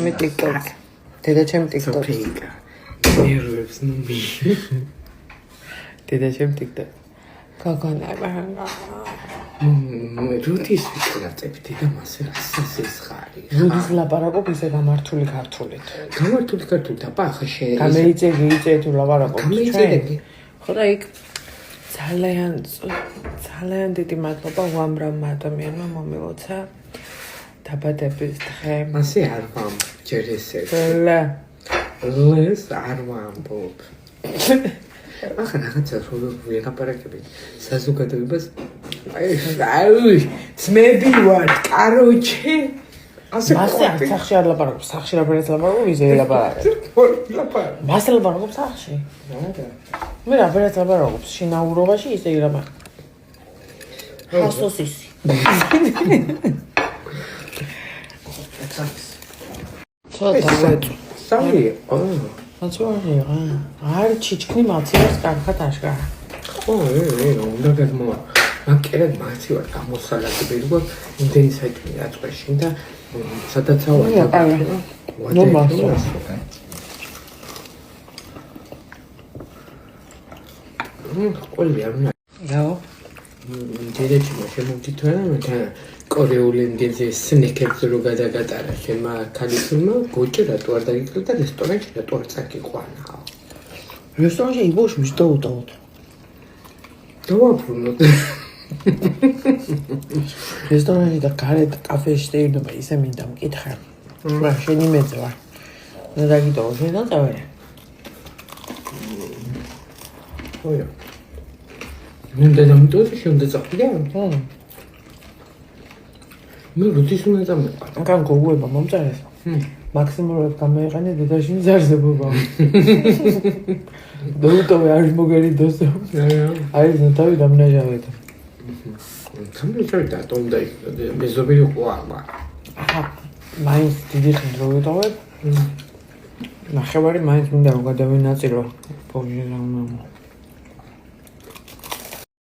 ჩემი TikTok. დედა ჩემი TikTok. ნერვებს ნუმი. დედა ჩემი TikTok. გოგონება. როდის ვიწყდები დედა მასე ასის ხარი. როდის ლაპარაკობ ისე გამართული ქართულით. გამართული ქართულით აბა ხა შე. გამეიწე თუ ლაპარაკობ. გამეიწედები. ხო და იქ ძალიან დიდი მადლობა უამრავმა ადამიანმა მომილოცა დაბადების დღე. მასე არ ვამ ჯერ ესე. ლეს არ ვამბობ. ახლა რაღაცა ვიღაპარაკები საზოგადოებას აი ძმები ვარ კაროჩე ასე მასე სახში არ ლაპარაკობ სახში რაბერაც ლაპარაკობ ისე ლაპარაკობ მასე ლაპარაკობ სახში არა მე რაბერაც ლაპარაკობ შინაურობაში ისე ლაპარაკობ ხასოსისი ცოტა ვეწ სამი მაცვარი არ ჩიჩქნი მაცივას კარგად აშკარა ხო უნდა გაგმოვა მაკერად მაცივარ გამოსალაგები როგორ იმდენი საჭმელი აწყვეში და სადაცავა ყველი არ უნდა რაო დედაჩი შემოვდითორა და კორეული ინგლისური სნეკებს რო გადაგატარა შემა ქალიშვილმა გოჭი რატო არ დაგიკრა და რესტორანში რატო არ წაკიყვანა რესტორანში იბოშ მისდაუტაოთ დავაბრუნოთ რესტორანში და გარეთ კაფეში დაიდება ისე მინდა მკითხე რა შენი მეძე ვარ და დაგიტოვო შენ და წავე ოია ნუ დამიტოვე შენ და წავიდე მე როდის უნდა წამეყვა? კან გოგუება მომწერეს. მაქსიმალურად გამოიყენე დედაში მზარდებობა. დაუტოვე არ მოგერიდოს. აი ზოთავი დამნაჟავეთ. დამნაჟავეთ და უნდა მეზობელი ყვა. აჰა, მაინც დიდი ხნით რო ვიტოვებ. ნახევარი მაინც მინდა რომ გადავინაწილო. პოვჟერა უნდა.